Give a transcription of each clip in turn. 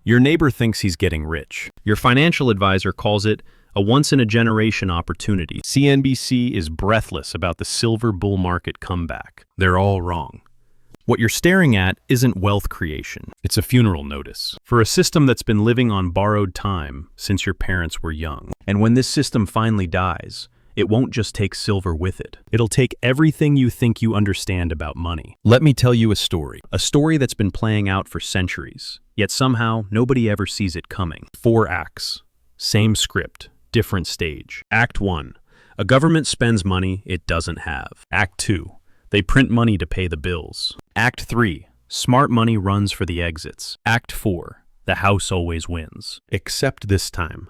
Your neighbor thinks he's getting rich. Your financial advisor calls it a once-in-a-generation opportunity. CNBC is breathless about the silver bull market comeback. They're all wrong. What you're staring at isn't wealth creation. It's a funeral notice for a system that's been living on borrowed time since your parents were young. And when this system finally dies, it won't just take silver with it. It'll take everything you think you understand about money. Let me tell you a story that's been playing out for centuries, yet somehow nobody ever sees it coming. 4 acts, same script, different stage. Act 1, a government spends money it doesn't have. Act 2, they print money to pay the bills. Act 3, smart money runs for the exits. Act 4, the house always wins. Except this time.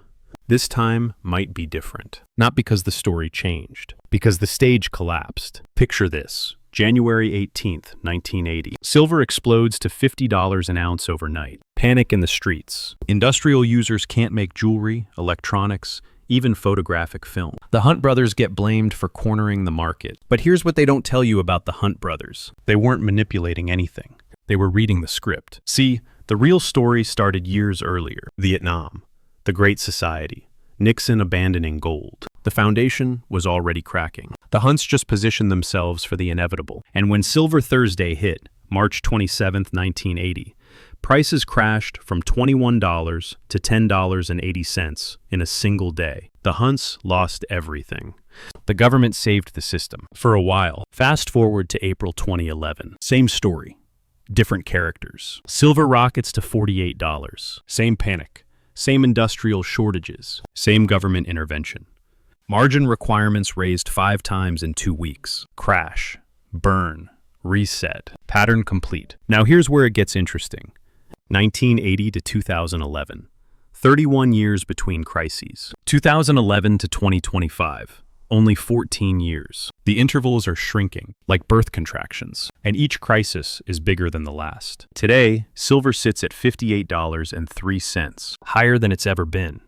This time might be different. Not because the story changed, because the stage collapsed. Picture this, January 18th, 1980. Silver explodes to $50 an ounce overnight. Panic in the streets. Industrial users can't make jewelry, electronics, even photographic film. The Hunt brothers get blamed for cornering the market. But here's what they don't tell you about the Hunt brothers. They weren't manipulating anything. They were reading the script. See, the real story started years earlier. Vietnam. The Great Society, Nixon abandoning gold. The foundation was already cracking. The Hunts just positioned themselves for the inevitable. And when Silver Thursday hit, March 27, 1980, prices crashed from $21 to $10.80 in a single day. The Hunts lost everything. The government saved the system for a while. Fast forward to April 2011. Same story, different characters. Silver rockets to $48. Same panic. Same industrial shortages, same government intervention. Margin requirements raised 5 times in 2 weeks. Crash, burn, reset, pattern complete. Now here's where it gets interesting. 1980 to 2011, 31 years between crises. 2011 to 2025, only 14 years. The intervals are shrinking, like birth contractions, and each crisis is bigger than the last. Today, silver sits at $58.03, higher than it's ever been.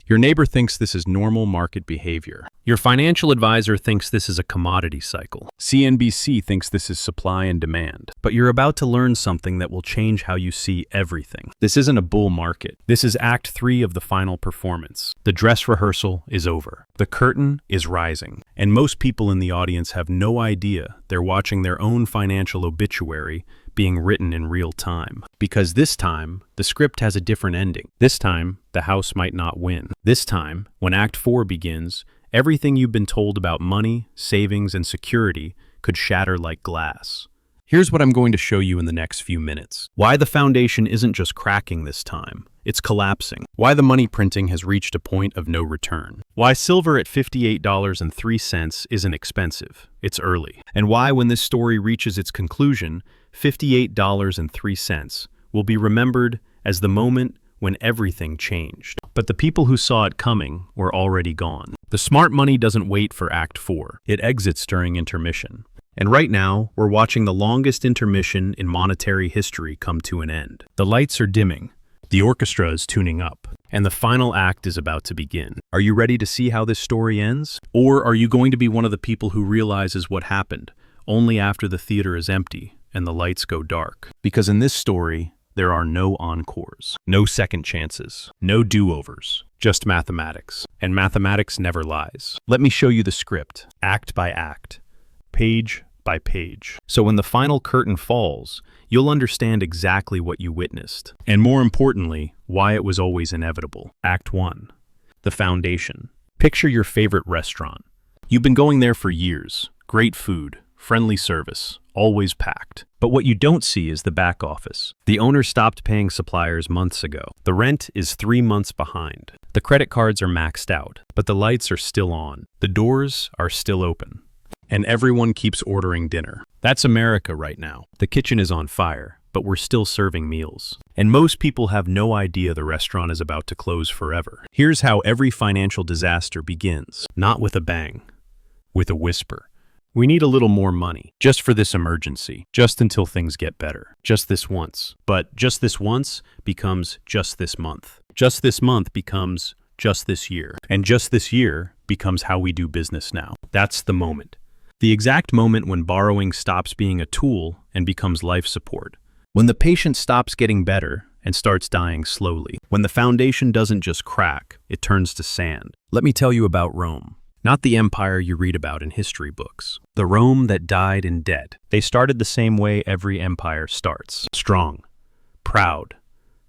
Your neighbor thinks this is normal market behavior. Your financial advisor thinks this is a commodity cycle. CNBC thinks this is supply and demand. But you're about to learn something that will change how you see everything. This isn't a bull market. This is Act 3 of the final performance. The dress rehearsal is over. The curtain is rising. And most people in the audience have no idea they're watching their own financial obituary being written in real time. Because this time, the script has a different ending. This time, the house might not win. This time, when Act 4 begins, everything you've been told about money, savings, and security could shatter like glass. Here's what I'm going to show you in the next few minutes. Why the foundation isn't just cracking this time, it's collapsing. Why the money printing has reached a point of no return. Why silver at $58.03 isn't expensive, it's early. And why when this story reaches its conclusion, $58.03 will be remembered as the moment when everything changed. But the people who saw it coming were already gone. The smart money doesn't wait for Act 4. It exits during intermission. And right now, we're watching the longest intermission in monetary history come to an end. The lights are dimming, the orchestra is tuning up, and the final act is about to begin. Are you ready to see how this story ends? Or are you going to be one of the people who realizes what happened only after the theater is empty and the lights go dark? Because in this story, there are no encores, no second chances, no do-overs, just mathematics. And mathematics never lies. Let me show you the script, act by act, page by page. So when the final curtain falls, you'll understand exactly what you witnessed. And more importantly, why it was always inevitable. Act 1, the foundation. Picture your favorite restaurant. You've been going there for years. Great food, friendly service, always packed. But what you don't see is the back office. The owner stopped paying suppliers months ago. The rent is 3 months behind. The credit cards are maxed out, but the lights are still on. The doors are still open. And everyone keeps ordering dinner. That's America right now. The kitchen is on fire, but we're still serving meals. And most people have no idea the restaurant is about to close forever. Here's how every financial disaster begins. Not with a bang, with a whisper. We need a little more money, just for this emergency, just until things get better. Just this once. But just this once becomes just this month. Just this month becomes just this year. And just this year becomes how we do business now. That's the moment. The exact moment when borrowing stops being a tool and becomes life support. When the patient stops getting better and starts dying slowly. When the foundation doesn't just crack, it turns to sand. Let me tell you about Rome. Not the empire you read about in history books. The Rome that died in debt. They started the same way every empire starts. Strong, proud,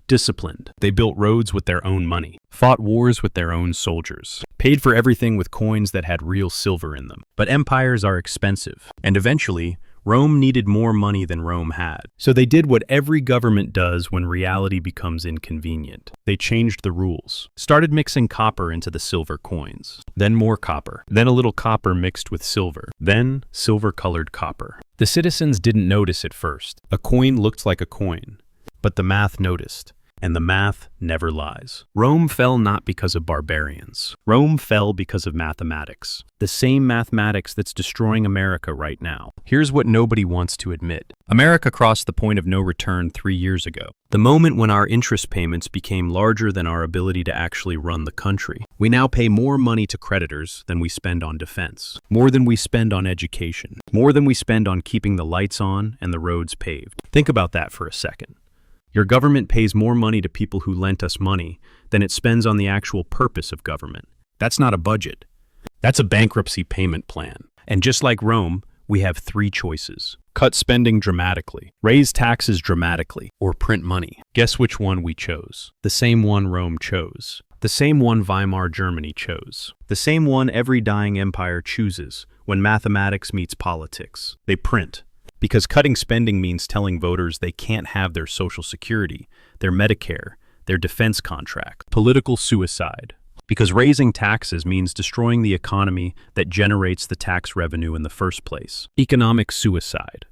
disciplined. They built roads with their own money, fought wars with their own soldiers, paid for everything with coins that had real silver in them. But empires are expensive, and eventually, Rome needed more money than Rome had. So they did what every government does when reality becomes inconvenient. They changed the rules, started mixing copper into the silver coins, then more copper, then a little copper mixed with silver, then silver-colored copper. The citizens didn't notice at first. A coin looked like a coin, but the math noticed. And the math never lies. Rome fell not because of barbarians. Rome fell because of mathematics. The same mathematics that's destroying America right now. Here's what nobody wants to admit. America crossed the point of no return 3 years ago. The moment when our interest payments became larger than our ability to actually run the country. We now pay more money to creditors than we spend on defense. More than we spend on education. More than we spend on keeping the lights on and the roads paved. Think about that for a second. Your government pays more money to people who lent us money than it spends on the actual purpose of government. That's not a budget. That's a bankruptcy payment plan. And just like Rome, we have 3 choices. Cut spending dramatically, raise taxes dramatically, or print money. Guess which one we chose? The same one Rome chose. The same one Weimar Germany chose. The same one every dying empire chooses when mathematics meets politics. They print. Because cutting spending means telling voters they can't have their Social Security, their Medicare, their defense contract. Political suicide. Because raising taxes means destroying the economy that generates the tax revenue in the first place. Economic suicide.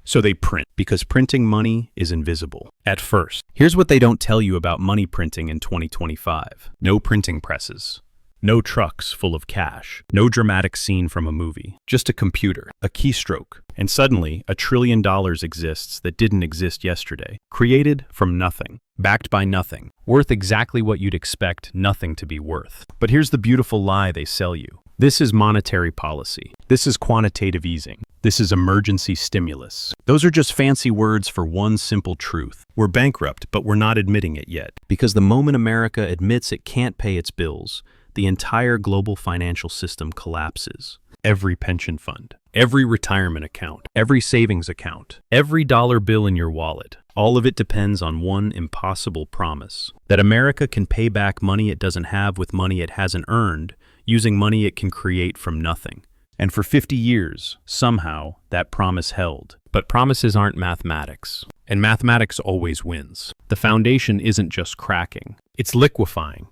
So they print, because printing money is invisible. At first. Here's what they don't tell you about money printing in 2025. No printing presses. No trucks full of cash. No dramatic scene from a movie. Just a computer, a keystroke. And suddenly, $1 trillion exists that didn't exist yesterday. Created from nothing. Backed by nothing. Worth exactly what you'd expect nothing to be worth. But here's the beautiful lie they sell you. This is monetary policy. This is quantitative easing. This is emergency stimulus. Those are just fancy words for one simple truth. We're bankrupt, but we're not admitting it yet. Because the moment America admits it can't pay its bills, the entire global financial system collapses. Every pension fund, every retirement account, every savings account, every dollar bill in your wallet, all of it depends on one impossible promise. That America can pay back money it doesn't have with money it hasn't earned, using money it can create from nothing. And for 50 years, somehow, that promise held. But promises aren't mathematics. And mathematics always wins. The foundation isn't just cracking, it's liquefying.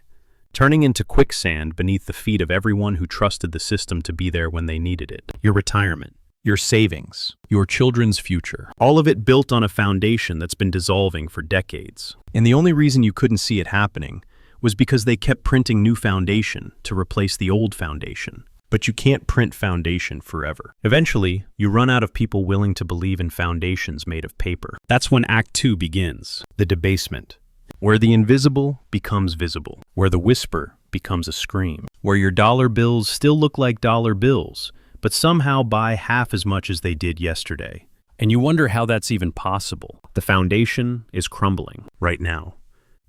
Turning into quicksand beneath the feet of everyone who trusted the system to be there when they needed it. Your retirement, your savings, your children's future. All of it built on a foundation that's been dissolving for decades. And the only reason you couldn't see it happening was because they kept printing new foundation to replace the old foundation. But you can't print foundation forever. Eventually, you run out of people willing to believe in foundations made of paper. That's when Act 2 begins, the debasement. Where the invisible becomes visible, where the whisper becomes a scream, where your dollar bills still look like dollar bills, but somehow buy half as much as they did yesterday. And you wonder how that's even possible. The foundation is crumbling right now,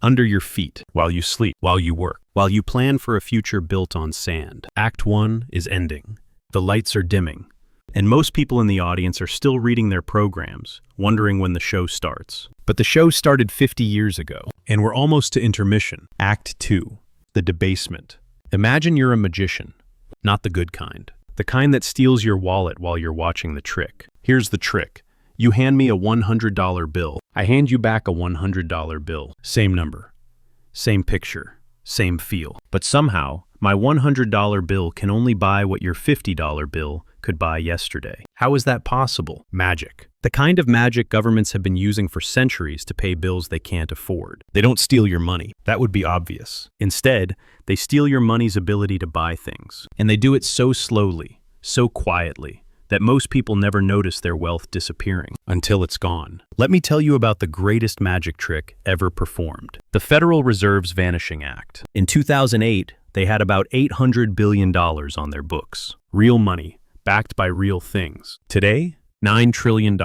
under your feet, while you sleep, while you work, while you plan for a future built on sand. Act 1 is ending. The lights are dimming. And most people in the audience are still reading their programs, wondering when the show starts. But the show started 50 years ago, and we're almost to intermission. Act 2, the debasement. Imagine you're a magician, not the good kind. The kind that steals your wallet while you're watching the trick. Here's the trick. You hand me a $100 bill. I hand you back a $100 bill. Same number, same picture, same feel. But somehow, my $100 bill can only buy what your $50 bill could buy yesterday. How is that possible? Magic. The kind of magic governments have been using for centuries to pay bills they can't afford. They don't steal your money. That would be obvious. Instead, they steal your money's ability to buy things. And they do it so slowly, so quietly, that most people never notice their wealth disappearing until it's gone. Let me tell you about the greatest magic trick ever performed. The Federal Reserve's Vanishing Act. In 2008, they had about $800 billion on their books. Real money, backed by real things. Today, $9 trillion.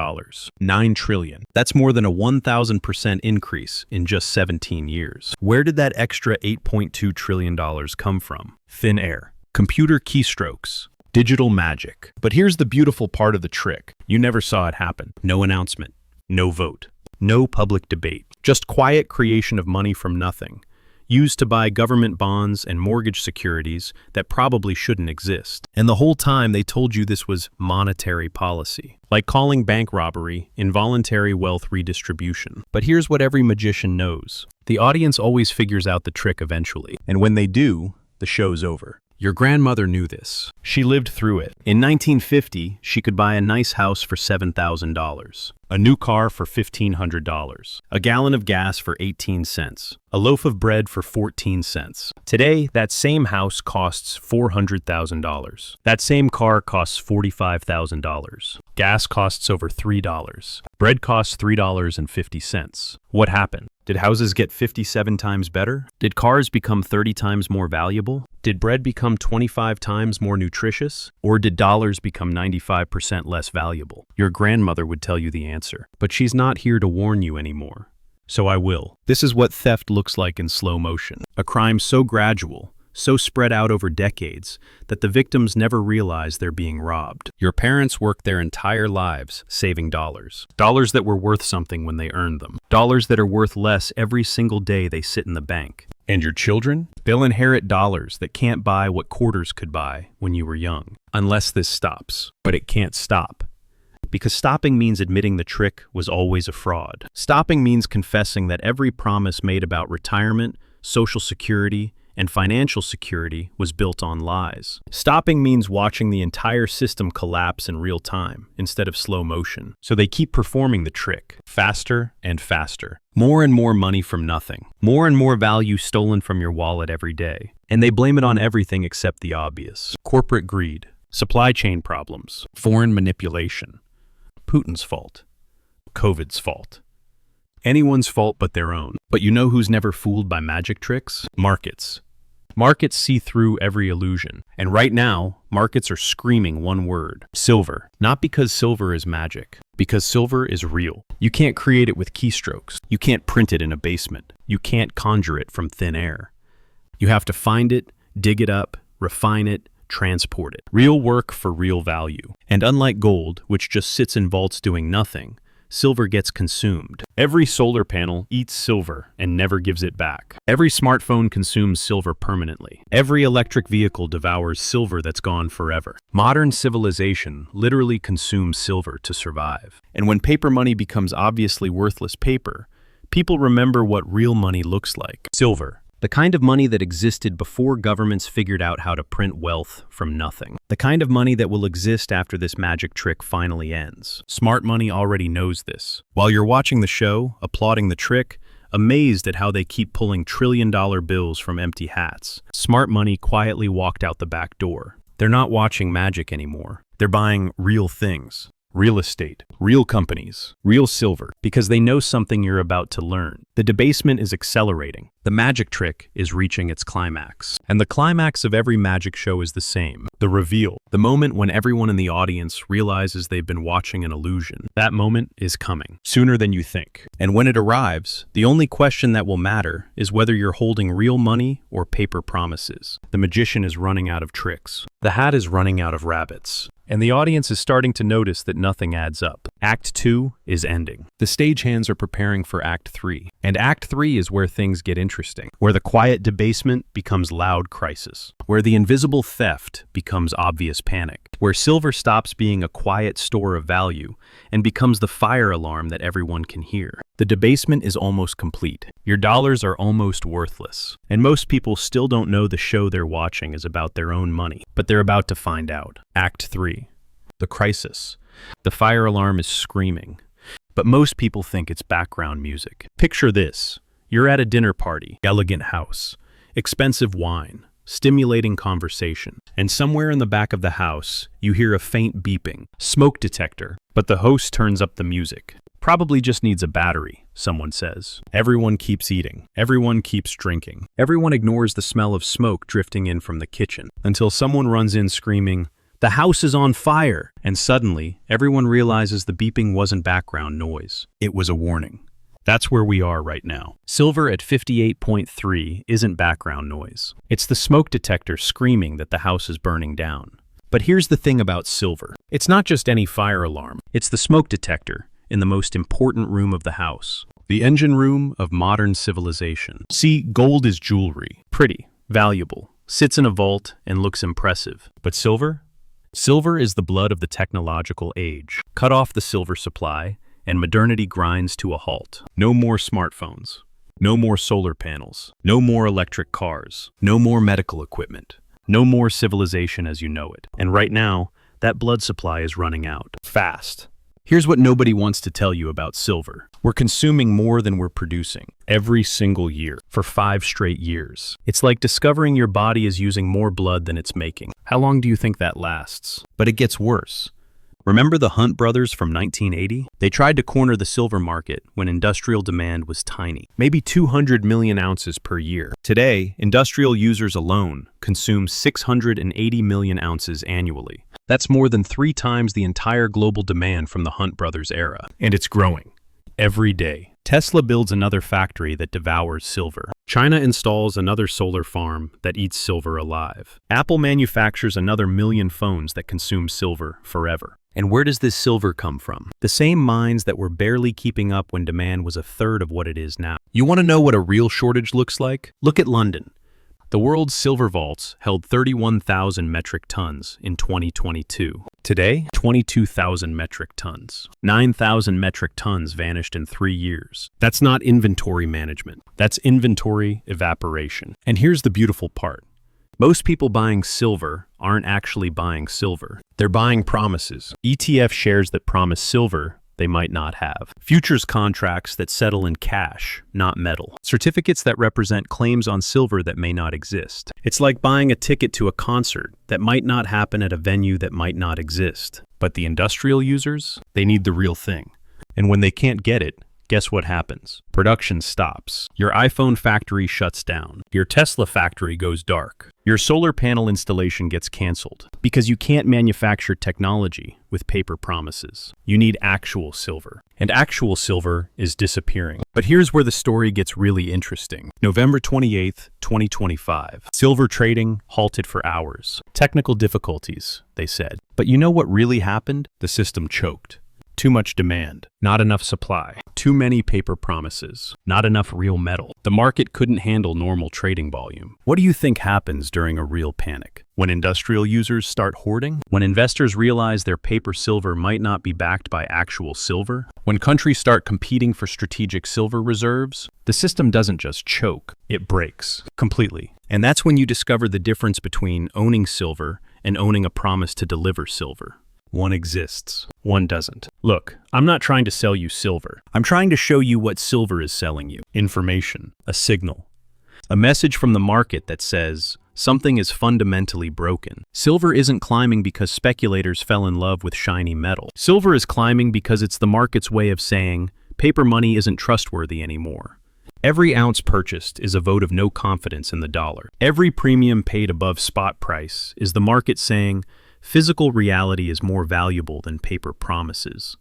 9 trillion. That's more than a 1,000% increase in just 17 years. Where did that extra $8.2 trillion come from? Thin air. Computer keystrokes. Digital magic. But here's the beautiful part of the trick. You never saw it happen. No announcement. No vote. No public debate. Just quiet creation of money from nothing, used to buy government bonds and mortgage securities that probably shouldn't exist. And the whole time they told you this was monetary policy, like calling bank robbery involuntary wealth redistribution. But here's what every magician knows. The audience always figures out the trick eventually. And when they do, the show's over. Your grandmother knew this. She lived through it. In 1950, she could buy a nice house for $7,000, a new car for $1,500, a gallon of gas for 18 cents, a loaf of bread for 14 cents. Today, that same house costs $400,000. That same car costs $45,000. Gas costs over $3. Bread costs $3.50. What happened? Did houses get 57 times better? Did cars become 30 times more valuable? Did bread become 25 times more nutritious? Or did dollars become 95% less valuable? Your grandmother would tell you the answer, but she's not here to warn you anymore. So I will. This is what theft looks like in slow motion. A crime so gradual, so spread out over decades, that the victims never realize they're being robbed. Your parents worked their entire lives saving dollars. Dollars that were worth something when they earned them. Dollars that are worth less every single day they sit in the bank. And your children? They'll inherit dollars that can't buy what quarters could buy when you were young. Unless this stops. But it can't stop. Because stopping means admitting the trick was always a fraud. Stopping means confessing that every promise made about retirement, Social Security, and financial security was built on lies. Stopping means watching the entire system collapse in real time instead of slow motion. So they keep performing the trick, faster and faster. More and more money from nothing. More and more value stolen from your wallet every day. And they blame it on everything except the obvious. Corporate greed, supply chain problems, foreign manipulation. Putin's fault. COVID's fault. Anyone's fault but their own. But you know who's never fooled by magic tricks? Markets. Markets see through every illusion. And right now, markets are screaming one word: silver. Not because silver is magic, because silver is real. You can't create it with keystrokes. You can't print it in a basement. You can't conjure it from thin air. You have to find it, dig it up, refine it, transport it. Real work for real value. And unlike gold, which just sits in vaults doing nothing, silver gets consumed. Every solar panel eats silver and never gives it back. Every smartphone consumes silver permanently. Every electric vehicle devours silver that's gone forever. Modern civilization literally consumes silver to survive. And when paper money becomes obviously worthless paper, people remember what real money looks like. Silver. The kind of money that existed before governments figured out how to print wealth from nothing. The kind of money that will exist after this magic trick finally ends. Smart money already knows this. While you're watching the show, applauding the trick, amazed at how they keep pulling trillion-dollar bills from empty hats, smart money quietly walked out the back door. They're not watching magic anymore. They're buying real things. Real estate, real companies, real silver, because they know something you're about to learn. The debasement is accelerating. The magic trick is reaching its climax. And the climax of every magic show is the same. The reveal. The moment when everyone in the audience realizes they've been watching an illusion. That moment is coming, sooner than you think. And when it arrives, the only question that will matter is whether you're holding real money or paper promises. The magician is running out of tricks. The hat is running out of rabbits. And the audience is starting to notice that nothing adds up. Act 2 is ending. The stagehands are preparing for Act 3. And Act 3 is where things get interesting, where the quiet debasement becomes loud crisis, where the invisible theft becomes obvious panic, where silver stops being a quiet store of value and becomes the fire alarm that everyone can hear. The debasement is almost complete. Your dollars are almost worthless. And most people still don't know the show they're watching is about their own money, but they're about to find out. Act 3. The crisis. The fire alarm is screaming, but most people think it's background music. Picture this. You're at a dinner party, elegant house, expensive wine, stimulating conversation, and somewhere in the back of the house, you hear a faint beeping, smoke detector, but the host turns up the music. Probably just needs a battery, someone says. Everyone keeps eating. Everyone keeps drinking. Everyone ignores the smell of smoke drifting in from the kitchen, until someone runs in screaming, The house is on fire! And suddenly, everyone realizes the beeping wasn't background noise. It was a warning. That's where we are right now. Silver at 58.3 isn't background noise. It's the smoke detector screaming that the house is burning down. But here's the thing about silver. It's not just any fire alarm. It's the smoke detector in the most important room of the house. The engine room of modern civilization. See, gold is jewelry. Pretty, valuable, sits in a vault and looks impressive. But silver? Silver is the blood of the technological age. Cut off the silver supply, and modernity grinds to a halt. No more smartphones. No more solar panels. No more electric cars. No more medical equipment. No more civilization as you know it. And right now, that blood supply is running out. Fast. Here's what nobody wants to tell you about silver. We're consuming more than we're producing every single year for 5 straight years. It's like discovering your body is using more blood than it's making. How long do you think that lasts? But it gets worse. Remember the Hunt brothers from 1980? They tried to corner the silver market when industrial demand was tiny, maybe 200 million ounces per year. Today, industrial users alone consume 680 million ounces annually. That's more than 3 times the entire global demand from the Hunt brothers era. And it's growing. Every day. Tesla builds another factory that devours silver. China installs another solar farm that eats silver alive. Apple manufactures another million phones that consume silver forever. And where does this silver come from? The same mines that were barely keeping up when demand was a third of what it is now. You want to know what a real shortage looks like? Look at London. The world's silver vaults held 31,000 metric tons in 2022. Today, 22,000 metric tons. 9,000 metric tons vanished in 3 years. That's not inventory management. That's inventory evaporation. And here's the beautiful part. Most people buying silver aren't actually buying silver. They're buying promises. ETF shares that promise silver they might not have. Futures contracts that settle in cash, not metal. Certificates that represent claims on silver that may not exist. It's like buying a ticket to a concert that might not happen at a venue that might not exist. But the industrial users, they need the real thing. And when they can't get it, guess what happens? Production stops. Your iPhone factory shuts down. Your Tesla factory goes dark. Your solar panel installation gets canceled because you can't manufacture technology with paper promises. You need actual silver. And actual silver is disappearing. But here's where the story gets really interesting. November 28th, 2025. Silver trading halted for hours. Technical difficulties, they said. But you know what really happened? The system choked. Too much demand, not enough supply, too many paper promises, not enough real metal. The market couldn't handle normal trading volume. What do you think happens during a real panic? When industrial users start hoarding? When investors realize their paper silver might not be backed by actual silver? When countries start competing for strategic silver reserves? The system doesn't just choke, it breaks completely. And that's when you discover the difference between owning silver and owning a promise to deliver silver. One exists, one doesn't. Look, I'm not trying to sell you silver. I'm trying to show you what silver is selling you. Information, a signal, a message from the market that says something is fundamentally broken. Silver isn't climbing because speculators fell in love with shiny metal. Silver is climbing because it's the market's way of saying paper money isn't trustworthy anymore. Every ounce purchased is a vote of no confidence in the dollar. Every premium paid above spot price is the market saying physical reality is more valuable than paper promises.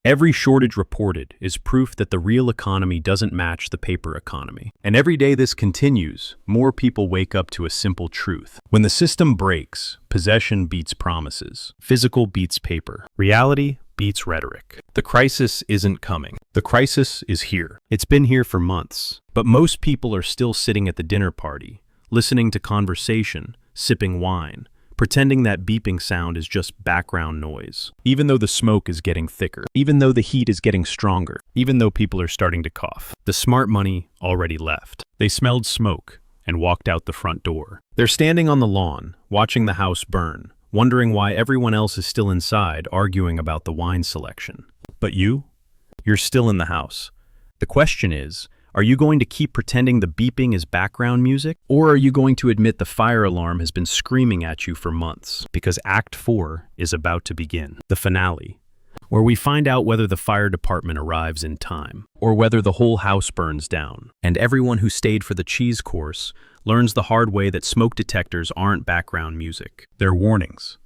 Every shortage reported is proof that the real economy doesn't match the paper economy. And every day this continues, more people wake up to a simple truth. When the system breaks, possession beats promises. Physical beats paper. Reality beats rhetoric. The crisis isn't coming. The crisis is here. It's been here for months. But most people are still sitting at the dinner party, listening to conversation, sipping wine, pretending that beeping sound is just background noise, even though the smoke is getting thicker, even though the heat is getting stronger, even though people are starting to cough. The smart money already left. They smelled smoke and walked out the front door. They're standing on the lawn, watching the house burn, wondering why everyone else is still inside, arguing about the wine selection. But you're still in the house. The question is, are you going to keep pretending the beeping is background music? Or are you going to admit the fire alarm has been screaming at you for months? Because Act 4 is about to begin, the finale, where we find out whether the fire department arrives in time, or whether the whole house burns down. And everyone who stayed for the cheese course learns the hard way that smoke detectors aren't background music. They're warnings.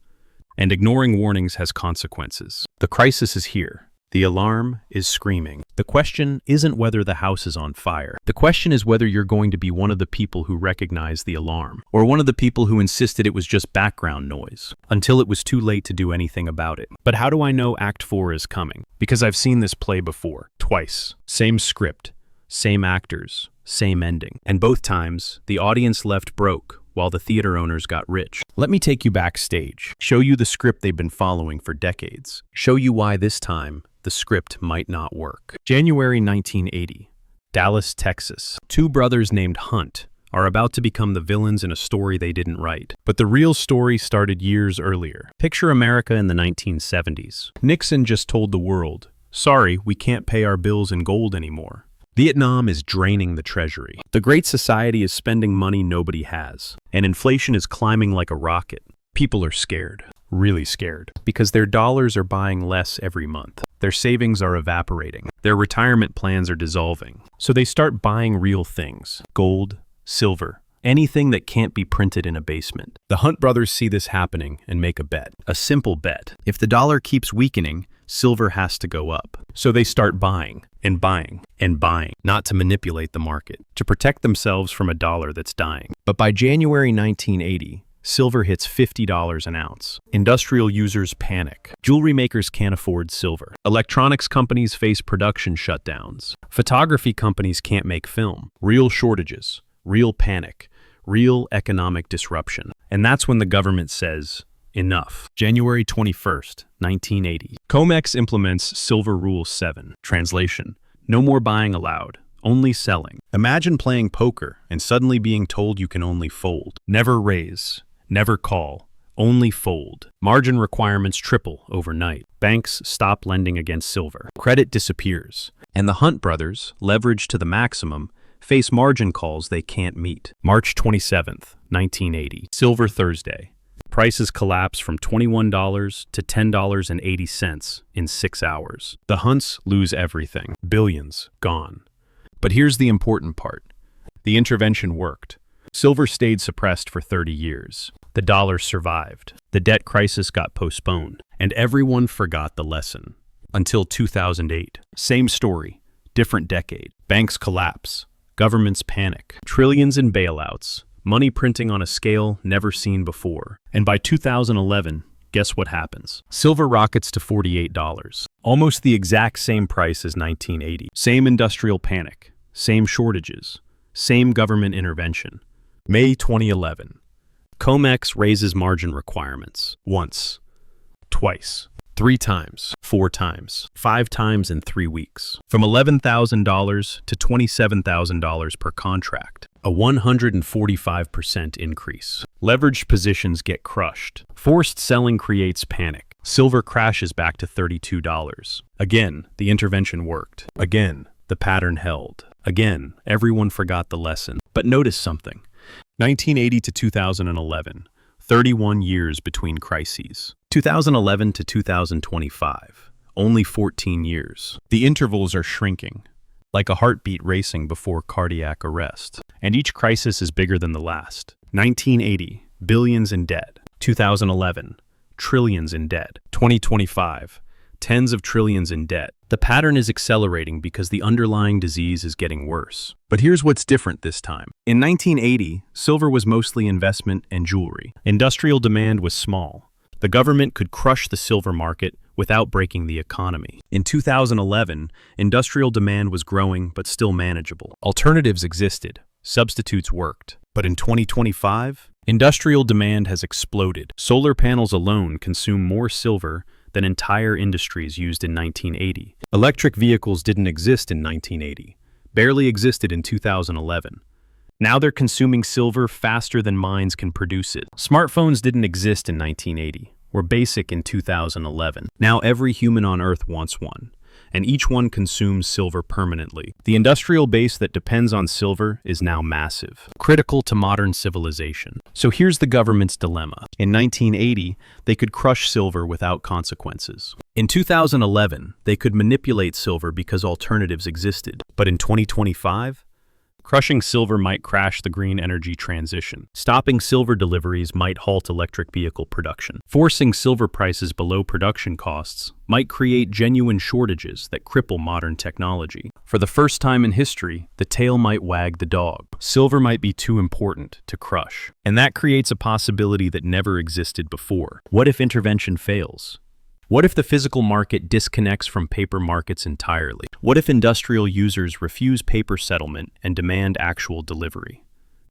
And ignoring warnings has consequences. The crisis is here. The alarm is screaming. The question isn't whether the house is on fire. The question is whether you're going to be one of the people who recognize the alarm, or one of the people who insisted it was just background noise, until it was too late to do anything about it. But how do I know Act 4 is coming? Because I've seen this play before, twice. Same script, same actors, same ending. And both times, the audience left broke, while the theater owners got rich. Let me take you backstage, show you the script they've been following for decades, show you why this time, the script might not work. January 1980, Dallas, Texas. Two brothers named Hunt are about to become the villains in a story they didn't write. But the real story started years earlier. Picture America in the 1970s. Nixon just told the world, sorry, we can't pay our bills in gold anymore. Vietnam is draining the treasury. The Great Society is spending money nobody has. And inflation is climbing like a rocket. People are scared. Really scared. Because their dollars are buying less every month. Their savings are evaporating. Their retirement plans are dissolving. So they start buying real things. Gold, silver, anything that can't be printed in a basement. The Hunt brothers see this happening and make a bet. A simple bet. If the dollar keeps weakening, silver has to go up. So they start buying and buying and buying, not to manipulate the market, to protect themselves from a dollar that's dying. But by January 1980, silver hits $50 an ounce. Industrial users panic. Jewelry makers can't afford silver. Electronics companies face production shutdowns. Photography companies can't make film. Real shortages, real panic, real economic disruption. And that's when the government says, enough. January 21st, 1980. COMEX implements Silver Rule 7. Translation: no more buying allowed. Only selling. Imagine playing poker and suddenly being told you can only fold. Never raise. Never call, only fold. Margin requirements triple overnight. Banks stop lending against silver. Credit disappears. And the Hunt brothers, leveraged to the maximum, face margin calls they can't meet. March 27th, 1980. Silver Thursday. Prices collapse from $21 to $10.80 in 6 hours. The Hunts lose everything. Billions gone. But here's the important part. The intervention worked. Silver stayed suppressed for 30 years. The dollar survived. The debt crisis got postponed. And everyone forgot the lesson. Until 2008. Same story, different decade. Banks collapse. Governments panic. Trillions in bailouts. Money printing on a scale never seen before. And by 2011, guess what happens? Silver rockets to $48. Almost the exact same price as 1980. Same industrial panic. Same shortages. Same government intervention. May 2011. COMEX raises margin requirements. Once. Twice. 3 times. 4 times. 5 times in 3 weeks. From $11,000 to $27,000 per contract. A 145% increase. Leveraged positions get crushed. Forced selling creates panic. Silver crashes back to $32. Again, the intervention worked. Again, the pattern held. Again, everyone forgot the lesson. But notice something. 1980 to 2011, 31 years between crises. 2011 to 2025, only 14 years. The intervals are shrinking, like a heartbeat racing before cardiac arrest. And each crisis is bigger than the last. 1980, billions in debt. 2011, trillions in debt. 2025, tens of trillions in debt. The pattern is accelerating because the underlying disease is getting worse. But here's what's different this time. In 1980, silver was mostly investment and jewelry. Industrial demand was small. The government could crush the silver market without breaking the economy. In 2011, industrial demand was growing but still manageable. Alternatives existed. Substitutes worked. But in 2025, industrial demand has exploded. Solar panels alone consume more silver than entire industries used in 1980. Electric vehicles didn't exist in 1980, barely existed in 2011. Now they're consuming silver faster than mines can produce it. Smartphones didn't exist in 1980, were basic in 2011. Now every human on Earth wants one, and each one consumes silver permanently. The industrial base that depends on silver is now massive, critical to modern civilization. So here's the government's dilemma. In 1980, they could crush silver without consequences. In 2011, they could manipulate silver because alternatives existed. But in 2025, Crushing silver might crash the green energy transition. Stopping silver deliveries might halt electric vehicle production. Forcing silver prices below production costs might create genuine shortages that cripple modern technology. For the first time in history, the tail might wag the dog. Silver might be too important to crush. And that creates a possibility that never existed before. What if intervention fails? What if the physical market disconnects from paper markets entirely? What if industrial users refuse paper settlement and demand actual delivery?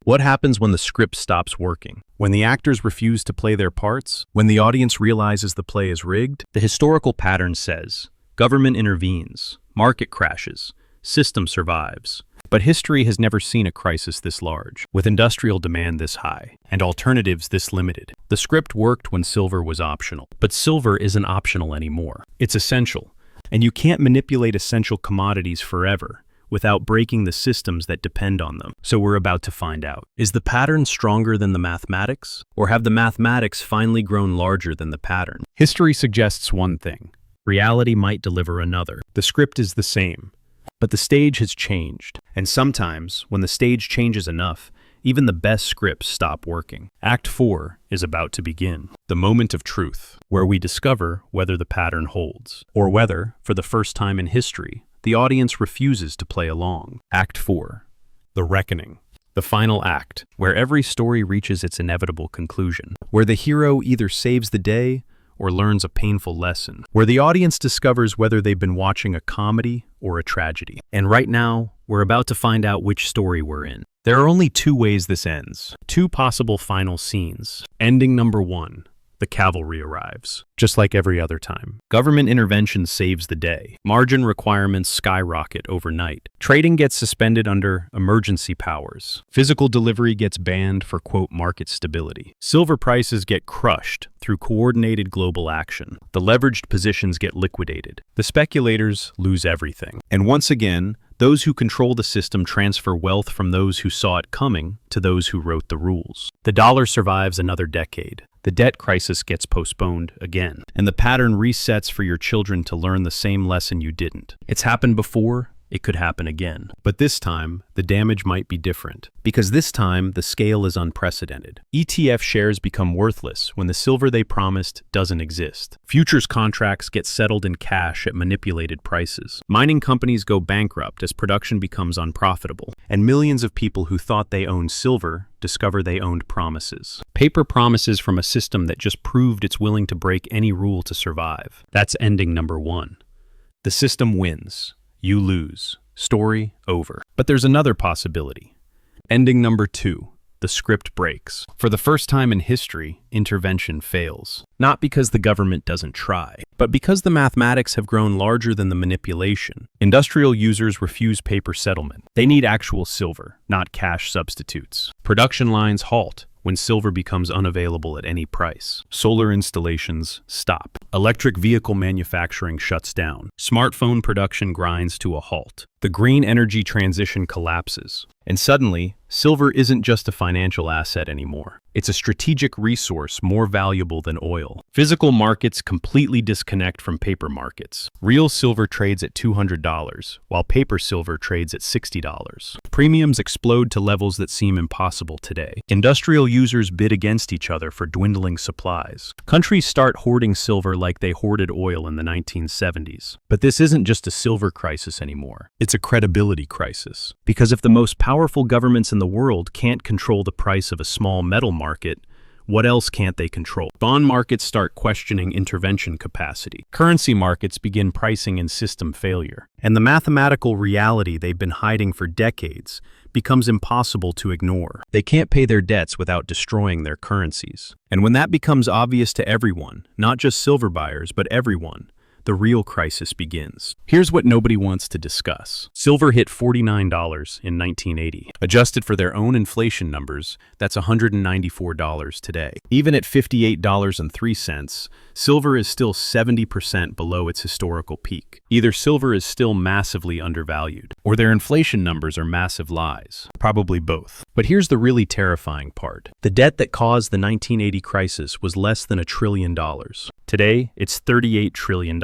What happens when the script stops working? When the actors refuse to play their parts? When the audience realizes the play is rigged? The historical pattern says, government intervenes, market crashes, system survives. But history has never seen a crisis this large, with industrial demand this high, and alternatives this limited. The script worked when silver was optional, but silver isn't optional anymore. It's essential, and you can't manipulate essential commodities forever without breaking the systems that depend on them. So we're about to find out. Is the pattern stronger than the mathematics? Or have the mathematics finally grown larger than the pattern? History suggests one thing. Reality might deliver another. The script is the same. But the stage has changed, and sometimes, when the stage changes enough, even the best scripts stop working. Act 4 is about to begin, the moment of truth, where we discover whether the pattern holds, or whether, for the first time in history, the audience refuses to play along. Act 4, the reckoning. The final act, where every story reaches its inevitable conclusion, where the hero either saves the day or learns a painful lesson, where the audience discovers whether they've been watching a comedy or a tragedy. And right now, we're about to find out which story we're in. There are only two ways this ends, two possible final scenes. Ending number 1. The cavalry arrives, just like every other time. Government intervention saves the day. Margin requirements skyrocket overnight. Trading gets suspended under emergency powers. Physical delivery gets banned for, quote, market stability. Silver prices get crushed through coordinated global action. The leveraged positions get liquidated. The speculators lose everything. And once again, those who control the system transfer wealth from those who saw it coming to those who wrote the rules. The dollar survives another decade. The debt crisis gets postponed again, and the pattern resets for your children to learn the same lesson you didn't. It's happened before, it could happen again. But this time, the damage might be different, because this time, the scale is unprecedented. ETF shares become worthless when the silver they promised doesn't exist. Futures contracts get settled in cash at manipulated prices. Mining companies go bankrupt as production becomes unprofitable, and millions of people who thought they owned silver discover they owned promises. Paper promises from a system that just proved it's willing to break any rule to survive. That's ending number 1. The system wins. You lose. Story over. But there's another possibility. Ending number 2. The script breaks. For the first time in history, intervention fails. Not because the government doesn't try, but because the mathematics have grown larger than the manipulation. Industrial users refuse paper settlement. They need actual silver, not cash substitutes. Production lines halt when silver becomes unavailable at any price. Solar installations stop. Electric vehicle manufacturing shuts down. Smartphone production grinds to a halt. The green energy transition collapses. And suddenly, silver isn't just a financial asset anymore. It's a strategic resource more valuable than oil. Physical markets completely disconnect from paper markets. Real silver trades at $200, while paper silver trades at $60. Premiums explode to levels that seem impossible today. Industrial users bid against each other for dwindling supplies. Countries start hoarding silver like they hoarded oil in the 1970s. But this isn't just a silver crisis anymore. It's a credibility crisis. Because if the most powerful governments in the world can't control the price of a small metal market, what else can't they control? Bond markets start questioning intervention capacity. Currency markets begin pricing in system failure. And the mathematical reality they've been hiding for decades becomes impossible to ignore. They can't pay their debts without destroying their currencies. And when that becomes obvious to everyone, not just silver buyers, but everyone, the real crisis begins. Here's what nobody wants to discuss. Silver hit $49 in 1980. Adjusted for their own inflation numbers, that's $194 today. Even at $58.03, silver is still 70% below its historical peak. Either silver is still massively undervalued, or their inflation numbers are massive lies. Probably both. But here's the really terrifying part. The debt that caused the 1980 crisis was less than $1 trillion. Today, it's $38 trillion,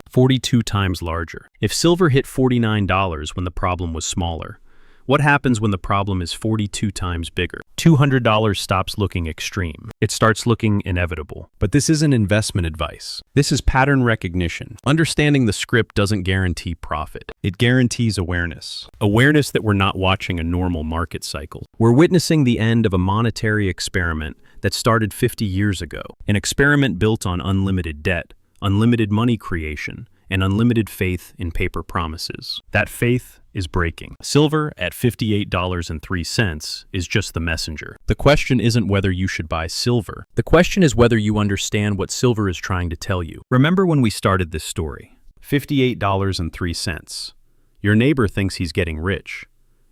42 times larger. If silver hit $49 when the problem was smaller, What happens when the problem is 42 times bigger? $200 stops looking extreme. It starts looking inevitable. But this isn't investment advice. This is pattern recognition. Understanding the script doesn't guarantee profit. It guarantees awareness. Awareness that we're not watching a normal market cycle. We're witnessing the end of a monetary experiment that started 50 years ago. An experiment built on unlimited debt, unlimited money creation, and unlimited faith in paper promises. That faith is breaking. Silver at $58.03 is just the messenger. The question isn't whether you should buy silver. The question is whether you understand what silver is trying to tell you. Remember when we started this story? $58.03. Your neighbor thinks he's getting rich.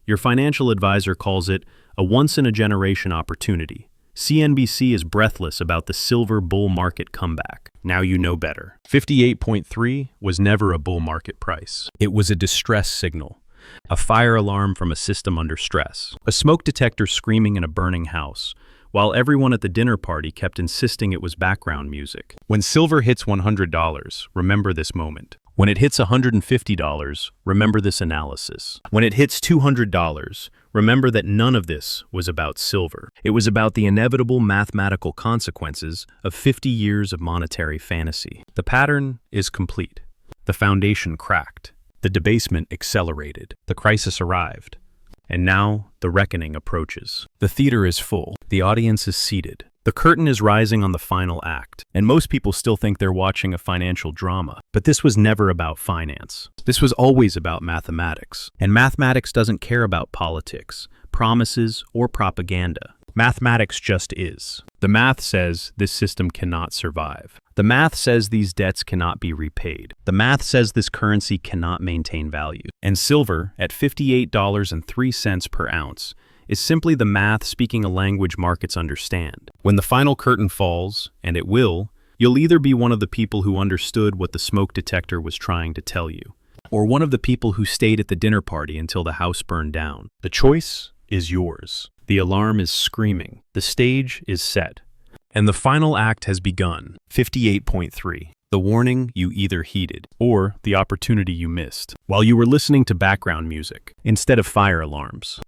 Your financial advisor calls it a once-in-a-generation opportunity. CNBC is breathless about the silver bull market comeback. Now you know better. 58.3 was never a bull market price. It was a distress signal, a fire alarm from a system under stress, a smoke detector screaming in a burning house, while everyone at the dinner party kept insisting it was background music. When silver hits $100, remember this moment. When it hits $150, remember this analysis. When it hits $200, remember that none of this was about silver. It was about the inevitable mathematical consequences of 50 years of monetary fantasy. The pattern is complete. The foundation cracked. The debasement accelerated. The crisis arrived. And now the reckoning approaches. The theater is full. The audience is seated. The curtain is rising on the final act, and most people still think they're watching a financial drama. But this was never about finance. This was always about mathematics. And mathematics doesn't care about politics, promises, or propaganda. Mathematics just is. The math says this system cannot survive. The math says these debts cannot be repaid. The math says this currency cannot maintain value. And silver, at $58.03 per ounce, is simply the math speaking a language markets understand. When the final curtain falls, and it will, you'll either be one of the people who understood what the smoke detector was trying to tell you, or one of the people who stayed at the dinner party until the house burned down. The choice is yours. The alarm is screaming. The stage is set. And the final act has begun. 58.3. The warning you either heeded, or the opportunity you missed, while you were listening to background music instead of fire alarms.